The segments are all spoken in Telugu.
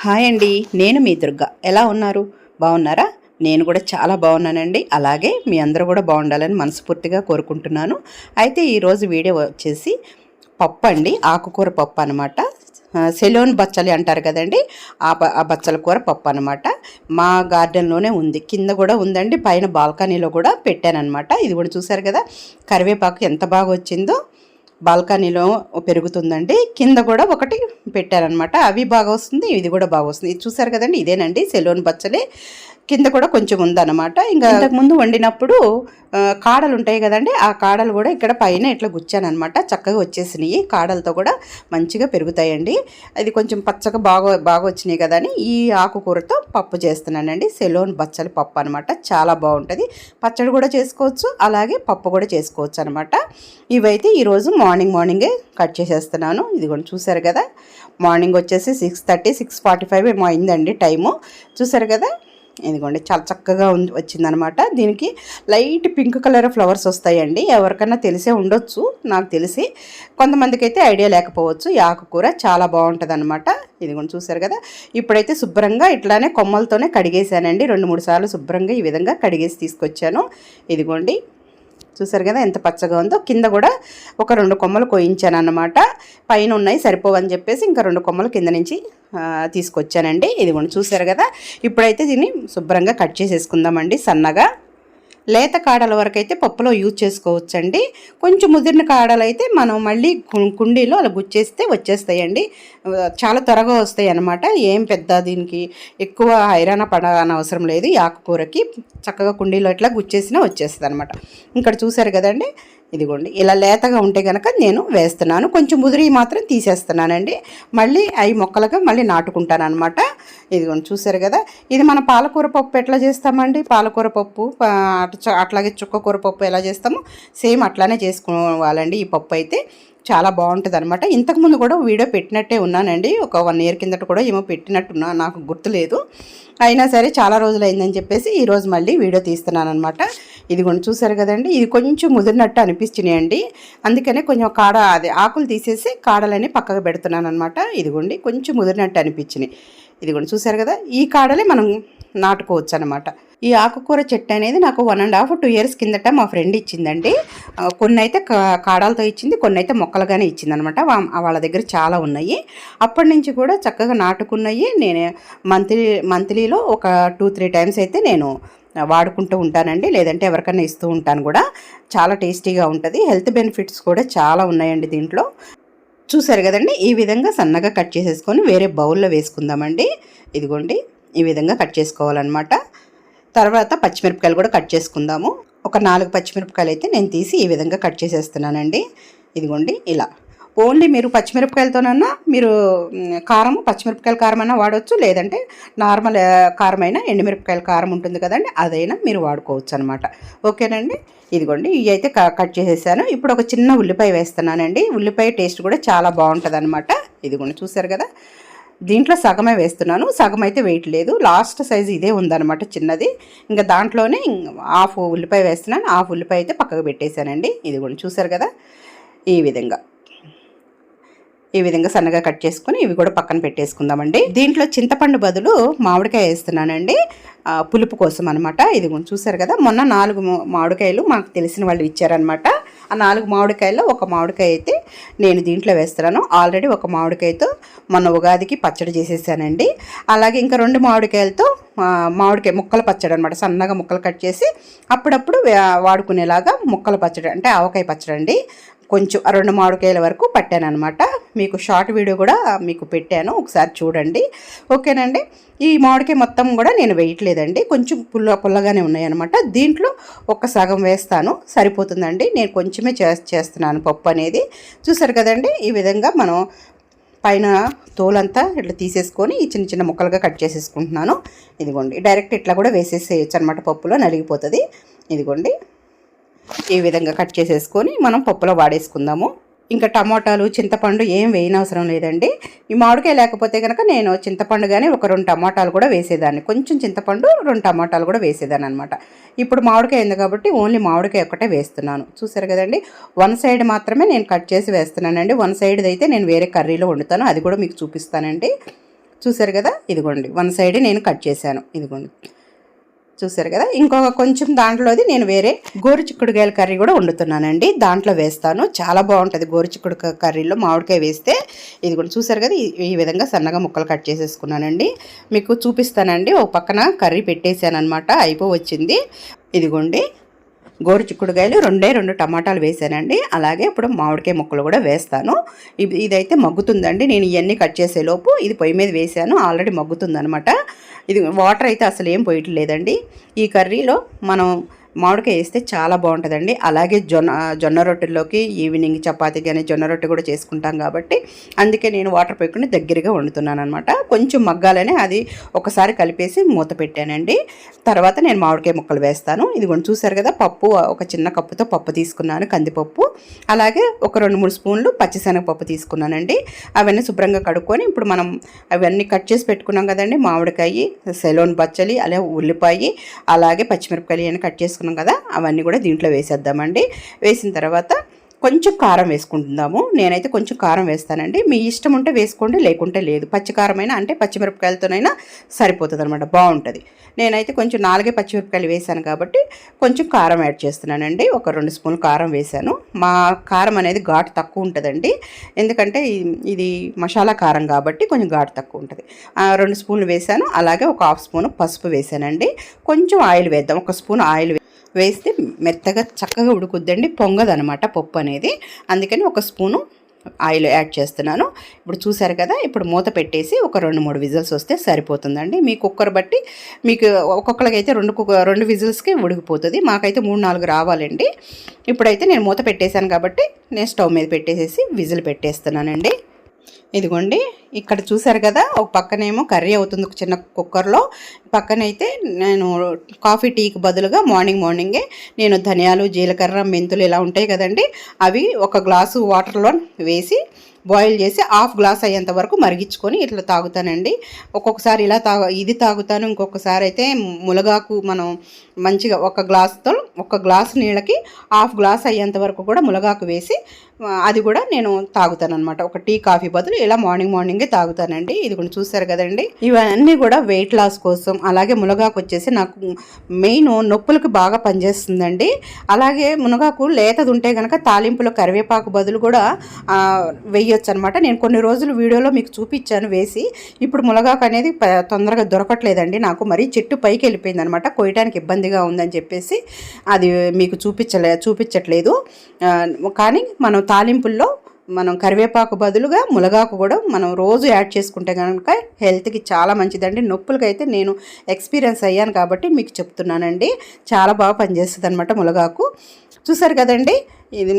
హాయ్ అండి, నేను మీ దుర్గా. ఎలా ఉన్నారు? బాగున్నారా? నేను కూడా చాలా బాగున్నానండి. అలాగే మీ అందరూ కూడా బాగుండాలని మనస్ఫూర్తిగా కోరుకుంటున్నాను. అయితే ఈరోజు వీడియో వచ్చేసి పప్పు అండి, ఆకుకూర పప్పు అనమాట. సెలోన్ బచ్చలి అంటారు కదండి, ఆ బచ్చల కూర పప్పు అనమాట. మా గార్డెన్లోనే ఉంది, కింద కూడా ఉందండి, పైన బాల్కనీలో కూడా పెట్టానమాట. ఇది కూడా చూసారు కదా, కరివేపాకు ఎంత బాగా వచ్చిందో. బాల్కనీలో పెరుగుతుందండి, కింద కూడా ఒకటి పెట్టారనమాట. అవి బాగా వస్తుంది, ఇది కూడా బాగా వస్తుంది. ఇది చూసారు కదండి, ఇదేనండి సెలోన్ బచ్చలి. కింద కూడా కొంచెం ఉందన్నమాట. ఇంకా ఇంతకుముందు వండినప్పుడు కాడలు ఉంటాయి కదండి, ఆ కాడలు కూడా ఇక్కడ పైన ఇట్లా గుచ్చానమాట. చక్కగా వచ్చేసినాయి, కాడలతో కూడా మంచిగా పెరుగుతాయండి. అది కొంచెం పచ్చగా బాగా వచ్చినాయి కదా అని ఈ ఆకుకూరతో పప్పు చేస్తున్నానండి. సెలోన్ బచ్చలి పప్పు అనమాట. చాలా బాగుంటుంది. పచ్చడి కూడా చేసుకోవచ్చు, అలాగే పప్పు కూడా చేసుకోవచ్చు అనమాట. ఇవైతే ఈరోజు మార్నింగే కట్ చేసేస్తున్నాను. ఇదిగోండి చూసారు కదా, మార్నింగ్ వచ్చేసి 6:30 6:45 ఏమో అయిందండి టైము. చూసారు కదా, ఇదిగోండి చాలా చక్కగా వచ్చిందనమాట. దీనికి లైట్ పింక్ కలర్ ఫ్లవర్స్ వస్తాయండి. ఎవరికైనా తెలిసే ఉండొచ్చు, నాకు తెలిసి. కొంతమందికి అయితే ఐడియా లేకపోవచ్చు. ఈ ఆకుకూర చాలా బాగుంటుంది అనమాట. ఇదిగోండి చూసారు కదా, ఇప్పుడైతే శుభ్రంగా ఇట్లానే కొమ్మలతోనే కడిగేసానండి. 2-3 సార్లు శుభ్రంగా ఈ విధంగా కడిగేసి తీసుకొచ్చాను. ఇదిగోండి చూసారు కదా ఎంత పచ్చగా ఉందో. కింద కూడా ఒక 2 కొమ్మలు కోయించాను అన్నమాట. పైన ఉన్నాయి సరిపోవని చెప్పేసి ఇంకా 2 కొమ్మలు కింద నుంచి తీసుకొచ్చానండి. ఇదిగోండి చూసారు కదా, ఇప్పుడైతే దీన్ని శుభ్రంగా కట్ చేసేసుకుందామండి సన్నగా. లేత కాడల వరకు అయితే పప్పులో యూజ్ చేసుకోవచ్చండి. కొంచెం ముదిరిన కాడలు అయితే మనం మళ్ళీ కుండీలో అలా గుచ్చేస్తే వచ్చేస్తాయండి. చాలా త్వరగా వస్తాయి అన్నమాట. ఏం పెద్ద దీనికి ఎక్కువ హైరాణ పడని అవసరం లేదు. ఈ ఆకుకూరకి చక్కగా కుండీలో ఇట్లా గుచ్చేసినా వచ్చేస్తుంది అనమాట. ఇక్కడ చూసారు కదండి, ఇదిగోండి ఇలా లేతగా ఉంటే కనుక నేను వేస్తున్నాను. కొంచెం ముదిరి మాత్రం తీసేస్తున్నానండి. మళ్ళీ అవి మొక్కలుగా మళ్ళీ నాటుకుంటాను అనమాట. ఇదిగోండి చూసారు కదా, ఇది మన పాలకూర పప్పు ఎట్లా చేస్తామండి, పాలకూర పప్పు అట్లాగే చుక్కకూర పప్పు ఎలా చేస్తామో సేమ్ అట్లానే చేసుకోవాలండి. ఈ పప్పు అయితే చాలా బాగుంటుంది అనమాట. ఇంతకుముందు కూడా వీడియో పెట్టినట్టే ఉన్నానండి, ఒక 1 ఇయర్ కిందట కూడా ఏమో పెట్టినట్టున్నా, నాకు గుర్తులేదు. అయినా సరే చాలా రోజులు అయిందని చెప్పేసి ఈరోజు మళ్ళీ వీడియో తీస్తున్నాను అనమాట. ఇదిగోండి చూసారు కదండి, ఇది కొంచెం ముదిరినట్టు అనిపిస్తున్నాయండి. అందుకనే కొంచెం అదే ఆకులు తీసేసి కాడలని పక్కకు పెడుతున్నాను అనమాట. ఇదిగోండి కొంచెం ముదిరినట్టు అనిపించినాయి. ఇదిగోండి చూసారు కదా, ఈ కాడలే మనం నాటుకోవచ్చు అనమాట. ఈ ఆకుకూర చెట్టు అనేది నాకు 1.5-2 ఇయర్స్ కిందట మా ఫ్రెండ్ ఇచ్చిందండి. కొన్ని అయితే కాడాలతో ఇచ్చింది, కొన్ని అయితే మొక్కలుగానే ఇచ్చింది అనమాట. వాళ్ళ దగ్గర చాలా ఉన్నాయి. అప్పటి నుంచి కూడా చక్కగా నాటుకున్నాయి. నేను మంత్లీలో ఒక 2-3 టైమ్స్ అయితే నేను వాడుకుంటూ ఉంటానండి, లేదంటే ఎవరికైనా ఇస్తూ ఉంటాను కూడా. చాలా టేస్టీగా ఉంటుంది. హెల్త్ బెనిఫిట్స్ కూడా చాలా ఉన్నాయండి దీంట్లో. చూసారు కదండి, ఈ విధంగా సన్నగా కట్ చేసేసుకొని వేరే బౌల్లో వేసుకుందామండి. ఇదిగోండి ఈ విధంగా కట్ చేసుకోవాలన్నమాట. తర్వాత పచ్చిమిరపకాయలు కూడా కట్ చేసుకుందాము. ఒక 4 పచ్చిమిరపకాయలు అయితే నేను తీసి ఈ విధంగా కట్ చేసేస్తున్నానండి. ఇదిగోండి ఇలా. ఓన్లీ మీరు పచ్చిమిరపకాయలతోనన్నా మీరు పచ్చిమిరపకాయల కారం అయినా వాడవచ్చు, లేదంటే నార్మల్ కారమైనా ఎండుమిరపకాయల కారం ఉంటుంది కదండి, అదైనా మీరు వాడుకోవచ్చు అనమాట. ఓకేనండి, ఇదిగోండి ఇవి అయితే కట్ చేసేసాను. ఇప్పుడు ఒక చిన్న ఉల్లిపాయ వేస్తున్నానండి. ఉల్లిపాయ టేస్ట్ కూడా చాలా బాగుంటుంది అనమాట. ఇదిగోండి చూసారు కదా, దీంట్లో సగమే వేస్తున్నాను, సగం అయితే వేయట్లేదు. లాస్ట్ సైజు ఇదే ఉందన్నమాట, చిన్నది. ఇంకా దాంట్లోనే హాఫ్ ఉల్లిపాయ వేస్తున్నాను, హాఫ్ ఉల్లిపాయ అయితే పక్కకు పెట్టేశానండి. ఇదిగోండి చూసారు కదా, ఈ విధంగా సన్నగా కట్ చేసుకుని ఇవి కూడా పక్కన పెట్టేసుకుందామండి. దీంట్లో చింతపండు బదులు మామిడికాయ వేస్తున్నానండి, పులుపు కోసం అనమాట. ఇది చూసారు కదా, మొన్న 4 మామిడికాయలు మాకు తెలిసిన వాళ్ళు ఇచ్చారనమాట. ఆ 4 మామిడికాయల్లో ఒక మామిడికాయ అయితే నేను దీంట్లో వేస్తున్నాను. ఆల్రెడీ ఒక మామిడికాయతో మొన్న ఉగాదికి పచ్చడి చేసేసానండి. అలాగే ఇంకా 2 మామిడికాయలతో మామిడికాయ ముక్కల పచ్చడి అనమాట. సన్నగా ముక్కలు కట్ చేసి అప్పుడప్పుడు వాడుకునేలాగా ముక్కల పచ్చడి అంటే ఆవకాయ పచ్చడి అండి. కొంచెం 2 మామిడికాయల వరకు పట్టాను అనమాట. మీకు షార్ట్ వీడియో కూడా మీకు పెట్టాను, ఒకసారి చూడండి. ఓకేనండి, ఈ మామిడికాయ మొత్తం కూడా నేను వేయట్లేదండి, కొంచెం పుల్లగానే ఉన్నాయన్నమాట. దీంట్లో ఒక సగం వేస్తాను, సరిపోతుందండి. నేను కొంచెమే చేస్తున్నాను పప్పు అనేది. చూసారు కదండి, ఈ విధంగా మనం పైన తోలంతా ఇట్లా తీసేసుకొని ఈ చిన్న చిన్న ముక్కలుగా కట్ చేసేసుకుంటున్నాను. ఇదిగోండి డైరెక్ట్ ఇట్లా కూడా వేసేసేయచ్చు అనమాట, పప్పులో నలిగిపోతుంది. ఇదిగోండి ఈ విధంగా కట్ చేసేసుకొని మనం పప్పులో వాడేసుకుందాము. ఇంకా టమోటాలు చింతపండు ఏం వేయనవసరం లేదండి. ఈ మామిడికాయ లేకపోతే కనుక నేను చింతపండు కానీ ఒక 2 టమాటాలు కూడా వేసేదాన్ని, కొంచెం చింతపండు 2 టమాటాలు కూడా వేసేదాన్ని అనమాట. ఇప్పుడు మామిడికాయ ఉంది కాబట్టి ఓన్లీ మామిడికాయ ఒక్కటే వేస్తున్నాను. చూసారు కదండి, 1 సైడ్ మాత్రమే నేను కట్ చేసి వేస్తున్నానండి. 1 సైడ్ అయితే నేను వేరే కర్రీలో వండుతాను, అది కూడా మీకు చూపిస్తానండి. చూసారు కదా, ఇదిగోండి వన్ సైడ్ నేను కట్ చేశాను. ఇదిగోండి చూసారు కదా. ఇంకొక కొంచెం దాంట్లోది నేను వేరే గోరుచిక్కుడుకాయల కర్రీ కూడా వండుతున్నానండి. దాంట్లో వేస్తాను, చాలా బాగుంటుంది గోరుచిక్కుడుకాయ కర్రీలో మామిడికాయ వేస్తే. ఇది కూడా చూసారు కదా, ఈ విధంగా సన్నగా ముక్కలు కట్ చేసేసుకున్నానండి. మీకు చూపిస్తానండి. ఒక పక్కన కర్రీ పెట్టేశాను అనమాట, అయిపోవచ్చింది. ఇదిగోండి గోరుచిక్కుడుకాయలు 2 టమాటాలు వేసానండి. అలాగే ఇప్పుడు మామిడికాయ ముక్కలు కూడా వేస్తాను. ఇదైతే మగ్గుతుందండి. నేను ఇవన్నీ కట్ చేసేలోపు ఇది పొయ్యి మీద వేసాను, ఆల్రెడీ మగ్గుతుందనమాట. ఇది వాటర్ అయితే అసలు ఏం పోయట్లేదండి. ఈ కర్రీలో మనం మామిడికాయ వేస్తే చాలా బాగుంటుందండి. అలాగే జొన్న రొట్టెల్లోకి ఈవినింగ్ చపాతీ కానీ జొన్న రొట్టె కూడా చేసుకుంటాం కాబట్టి అందుకే నేను వాటర్ పోయకుండా దగ్గరగా వండుతున్నాను అనమాట. కొంచెం మగ్గాలనే అది ఒకసారి కలిపేసి మూత పెట్టానండి. తర్వాత నేను మామిడికాయ ముక్కలు వేస్తాను. ఇది కూడా చూసారు కదా, పప్పు ఒక చిన్న కప్పుతో పప్పు తీసుకున్నాను, కందిపప్పు. అలాగే ఒక 2-3 స్పూన్లు పచ్చిశనగపప్పు తీసుకున్నానండి. అవన్నీ శుభ్రంగా కడుక్కొని ఇప్పుడు మనం అవన్నీ కట్ చేసి పెట్టుకున్నాం కదండి, మామిడికాయ, సెలోన్ బచ్చలి, అలాగే ఉల్లిపాయ, అలాగే పచ్చిమిరపకాయలు అని కట్ చేసుకున్నాం కదా, అవన్నీ కూడా దీంట్లో వేసేద్దామండి. వేసిన తర్వాత కొంచెం కారం వేసుకుంటుందాము. నేనైతే కొంచెం కారం వేస్తానండి, మీ ఇష్టం ఉంటే వేసుకోండి, లేకుంటే లేదు. పచ్చికారమైనా అంటే పచ్చిమిరపకాయలతోనైనా సరిపోతుంది అనమాట, బాగుంటుంది. నేనైతే కొంచెం 4 పచ్చిమిరపకాయలు వేసాను కాబట్టి కొంచెం కారం యాడ్ చేస్తున్నానండి. ఒక 2 స్పూన్లు కారం వేసాను. మా కారం అనేది ఘాటు తక్కువ ఉంటుందండి, ఎందుకంటే ఇది మసాలా కారం కాబట్టి కొంచెం ఘాటు తక్కువ ఉంటుంది. 2 స్పూన్లు వేసాను. అలాగే ఒక 1/2 స్పూను పసుపు వేసానండి. కొంచెం ఆయిల్ వేద్దాం, 1 స్పూన్ ఆయిల్ వేస్తే మెత్తగా చక్కగా ఉడుకుద్దండి, పొంగదనమాట పప్పు అనేది. అందుకని 1 స్పూను ఆయిల్ యాడ్ చేస్తున్నాను. ఇప్పుడు చూసారు కదా, ఇప్పుడు మూత పెట్టేసి ఒక 2-3 విజిల్స్ వస్తే సరిపోతుందండి. మీ కుక్కర్ బట్టి మీకు ఒక్కొక్కరికైతే 2 విజిల్స్కి ఉడికిపోతుంది. మాకైతే 3-4 రావాలండి. ఇప్పుడైతే నేను మూత పెట్టేశాను కాబట్టి నేను స్టవ్ మీద పెట్టేసేసి విజిల్ పెట్టేస్తున్నానండి. ఇదిగోండి ఇక్కడ చూసారు కదా, ఒక పక్కనేమో కర్రీ అవుతుంది ఒక చిన్న కుక్కర్లో, పక్కనైతే నేను కాఫీ టీకి బదులుగా మార్నింగే నేను ధనియాలు, జీలకర్ర, మెంతులు ఇలా ఉంటాయి కదండి, అవి 1 గ్లాసు వాటర్లో వేసి బాయిల్ చేసి 1/2 గ్లాస్ అయ్యేంత వరకు మరిగించుకొని ఇట్లా తాగుతానండి. ఒక్కొక్కసారి ఇలా ఇది తాగుతాను, ఇంకొకసారి అయితే మునగాకు మనం మంచిగా 1 గ్లాస్ నీళ్ళకి 1/2 గ్లాస్ అయ్యేంత వరకు కూడా మునగాకు వేసి అది కూడా నేను తాగుతాను అనమాట. ఒక టీ కాఫీ బదులు ఇలా మార్నింగే తాగుతానండి. ఇది కూడా చూసారు కదండి, ఇవన్నీ కూడా వెయిట్ లాస్ కోసం. అలాగే మునగాకు వచ్చేసి నాకు మెయిన్ నొప్పులకు బాగా పనిచేస్తుందండి. అలాగే మునగాకు లేతది ఉంటే కనుక తాలింపులో కరివేపాకు బదులు కూడా వేయొచ్చు అనమాట. నేను కొన్ని రోజులు వీడియోలో మీకు చూపించాను వేసి. ఇప్పుడు మునగాకు అనేది తొందరగా దొరకట్లేదండి నాకు, మరీ చెట్టు పైకి వెళ్ళిపోయింది అనమాట, కోయటానికి ఇబ్బందిగా ఉందని చెప్పేసి అది మీకు చూపించట్లేదు. కానీ మనం తాలింపుల్లో మనం కరివేపాకు బదులుగా మునగాకు కూడా మనం రోజు యాడ్ చేసుకుంటే కనుక హెల్త్కి చాలా మంచిదండి. నొప్పులకైతే నేను ఎక్స్పీరియన్స్ అయ్యాను కాబట్టి మీకు చెప్తున్నానండి, చాలా బాగా పనిచేస్తుంది అనమాట మునగాకు. చూసారు కదండి, ఇది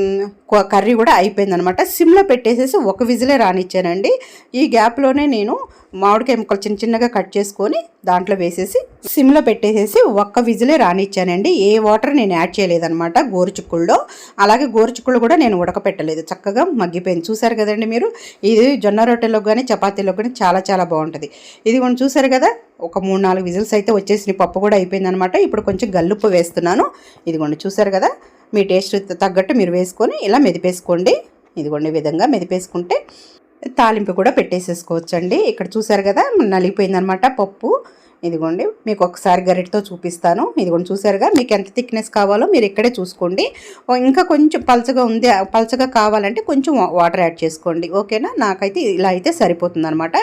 కర్రీ కూడా అయిపోయిందనమాట. సిమ్లో పెట్టేసేసి 1 విజిలే రానిచ్చానండి. ఈ గ్యాప్లోనే నేను మామిడికాయ ముక్కలు చిన్నగా కట్ చేసుకొని దాంట్లో వేసేసి సిమ్లో పెట్టేసేసి 1 విజిలే రానిచ్చానండి. ఏ వాటర్ నేను యాడ్ చేయలేదనమాట గోరుచిక్కుల్లో. అలాగే గోరుచిక్కుళ్ళు కూడా నేను ఉడకపెట్టలేదు, చక్కగా మగ్గిపోయింది. చూసారు కదండి మీరు, ఇది జొన్న రొట్టెలో కానీ చపాతీలో కానీ చాలా బాగుంటుంది. ఇది కూడా చూసారు కదా, ఒక 3-4 విజిల్స్ అయితే వచ్చేసి పప్పు కూడా అయిపోయిందనమాట. ఇప్పుడు కొంచెం గల్లుప్పు వేస్తున్నాను. ఇదిగోండి చూసారు కదా, మీ టేస్ట్ తగ్గట్టు మీరు వేసుకొని ఇలా మెదిపేసుకోండి. ఇదిగోండి ఈ విధంగా మెదిపేసుకుంటే తాలింపు కూడా పెట్టేసేసుకోవచ్చండి. ఇక్కడ చూసారు కదా, నలిగిపోయిందనమాట పప్పు. ఇదిగోండి మీకు ఒకసారి గరిటతో చూపిస్తాను. ఇదిగోండి చూసారుగా, మీకు ఎంత థిక్నెస్ కావాలో మీరు ఇక్కడే చూసుకోండి. ఇంకా కొంచెం పల్చగా కావాలంటే కొంచెం వాటర్ యాడ్ చేసుకోండి, ఓకేనా. నాకైతే ఇలా అయితే సరిపోతుంది అనమాట.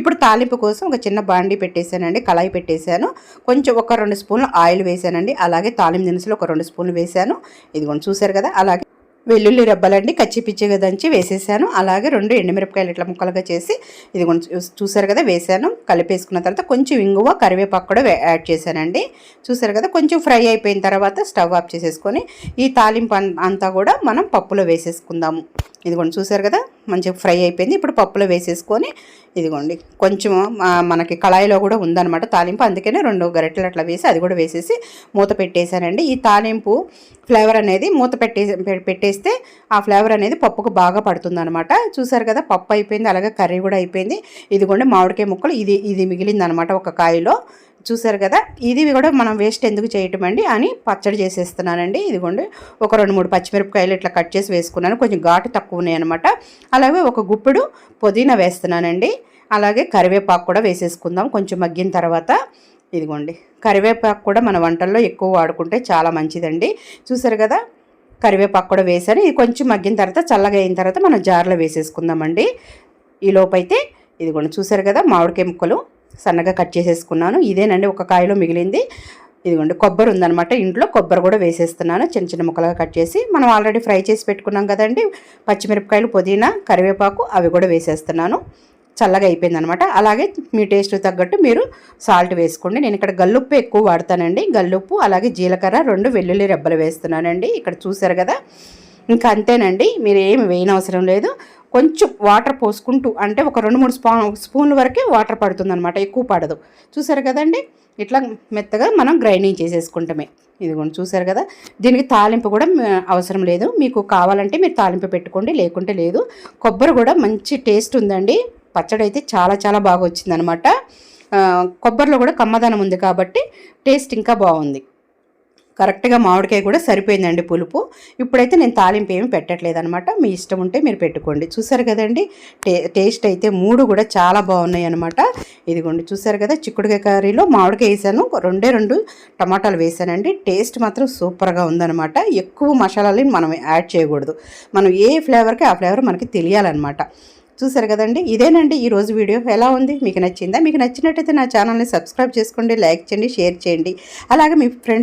ఇప్పుడు తాలింపు కోసం ఒక చిన్న బాండీ పెట్టేశానండి, కళాయి పెట్టేశాను. కొంచెం ఒక 2 స్పూన్లు ఆయిల్ వేసానండి. అలాగే తాలింపు దినుసులు ఒక 2 స్పూన్లు వేసాను. ఇదిగోండి చూసారు కదా, అలాగే వెల్లుల్లి రెబ్బలండి కచ్చిపిచ్చిగా దంచి వేసేసాను. అలాగే 2 ఎండుమిరపకాయలు ఇట్లా ముక్కలుగా చేసి ఇది చూసారు కదా వేసాను. కలిపేసుకున్న తర్వాత కొంచెం ఇంగువ, కరివేపాకు కూడా యాడ్ చేశానండి. చూసారు కదా, కొంచెం ఫ్రై అయిపోయిన తర్వాత స్టవ్ ఆఫ్ చేసేసుకొని ఈ తాలింపు అంతా కూడా మనం పప్పులో వేసేసుకుందాము. ఇదిగోండి చూసారు కదా, మంచిగా ఫ్రై అయిపోయింది. ఇప్పుడు పప్పులో వేసేసుకొని ఇదిగోండి కొంచెం మనకి కళాయిలో కూడా ఉందన్నమాట తాలింపు, అందుకనే 2 గరిటెలు అట్లా వేసి అది కూడా వేసేసి మూత పెట్టేశానండి. ఈ తాలింపు ఫ్లేవర్ అనేది మూత పెట్టేస్తే ఆ ఫ్లేవర్ అనేది పప్పుకు బాగా పడుతుంది అనమాట. చూసారు కదా, పప్పు అయిపోయింది, అలాగే కర్రీ కూడా అయిపోయింది. ఇదిగోండి మామిడికాయ ముక్కలు ఇది మిగిలింది అనమాట ఒక కాయలో. చూసారు కదా, ఇది కూడా మనం వేస్ట్ ఎందుకు చేయటం అండి అని పచ్చడి చేసేస్తున్నానండి. ఇదిగోండి ఒక 2-3 పచ్చిమిరపకాయలు ఇట్లా కట్ చేసి వేసుకున్నాను, కొంచెం ఘాటు తక్కువ ఉన్నాయి అనమాట. అలాగే ఒక గుప్పెడు పుదీనా వేస్తున్నానండి. అలాగే కరివేపాకు కూడా వేసేసుకుందాం కొంచెం మగ్గిన తర్వాత. ఇదిగోండి, కరివేపాకు కూడా మన వంటల్లో ఎక్కువ వాడుకుంటే చాలా మంచిదండి. చూసారు కదా, కరివేపాకు కూడా వేసాను. ఇది కొంచెం మగ్గిన తర్వాత చల్లగా అయిన తర్వాత మనం జార్లో వేసేసుకుందామండి. ఈ లోపైతే ఇదిగోండి చూసారు కదా, మామిడికాయ ముక్కలు సన్నగా కట్ చేసేసుకున్నాను. ఇదేనండి ఒక కాయలో మిగిలింది. ఇదిగోండి కొబ్బరి ఉందనమాట ఇంట్లో, కొబ్బరి కూడా వేసేస్తున్నాను చిన్న చిన్న ముక్కలుగా కట్ చేసి. మనం ఆల్రెడీ ఫ్రై చేసి పెట్టుకున్నాం కదండి పచ్చిమిరపకాయలు, పుదీనా, కరివేపాకు, అవి కూడా వేసేస్తున్నాను. చల్లగా అయిపోయిందనమాట. అలాగే మీ టేస్ట్ తగ్గట్టు మీరు సాల్ట్ వేసుకోండి. నేను ఇక్కడ గల్లుప్పు ఎక్కువ వాడతానండి. గల్లుప్పు అలాగే జీలకర్ర, 2 వెల్లుల్లి రెబ్బలు వేస్తున్నానండి. ఇక్కడ చూసారు కదా, ఇంకా అంతేనండి, మీరు ఏమి వేయనవసరం లేదు. కొంచెం వాటర్ పోసుకుంటూ, అంటే ఒక 2-3 స్పూన్ల వరకే వాటర్ పడుతుందనమాట, ఎక్కువ పడదు. చూసారు కదండి, ఇట్లా మెత్తగా మనం గ్రైండింగ్ చేసేసుకుంటామే. ఇదిగోండి చూసారు కదా, దీనికి తాలింపు కూడా అవసరం లేదు. మీకు కావాలంటే మీరు తాలింపు పెట్టుకోండి, లేకుంటే లేదు. కొబ్బరి కూడా మంచి టేస్ట్ ఉందండి. పచ్చడి అయితే చాలా చాలా బాగా వచ్చిందనమాట. కొబ్బరిలో కూడా కమ్మదనం ఉంది కాబట్టి టేస్ట్ ఇంకా బాగుంది. కరెక్ట్గా మామిడికాయ కూడా సరిపోయిందండి పులుపు. ఇప్పుడైతే నేను తాలింపు ఏమి పెట్టట్లేదు అనమాట. మీ ఇష్టం ఉంటే మీరు పెట్టుకోండి. చూసారు కదండి, టేస్ట్ అయితే 3 కూడా చాలా బాగున్నాయి అనమాట. ఇదిగోండి చూసారు కదా, చిక్కుడుకాయ కర్రీలో మామిడికాయ వేసాను, 2 టమాటాలు వేసానండి. టేస్ట్ మాత్రం సూపర్గా ఉందనమాట. ఎక్కువ మసాలాలు మనం యాడ్ చేయకూడదు. మనం ఏ ఫ్లేవర్కి ఆ ఫ్లేవర్ మనకి తెలియాలన్నమాట. చూసారు కదండి, ఇదేనండి ఈరోజు వీడియో. ఎలా ఉంది, మీకు నచ్చిందా? మీకు నచ్చినట్టయితే నా ఛానల్ని సబ్స్క్రైబ్ చేసుకోండి, లైక్ చేయండి, షేర్ చేయండి. అలాగే మీ ఫ్రెండ్స్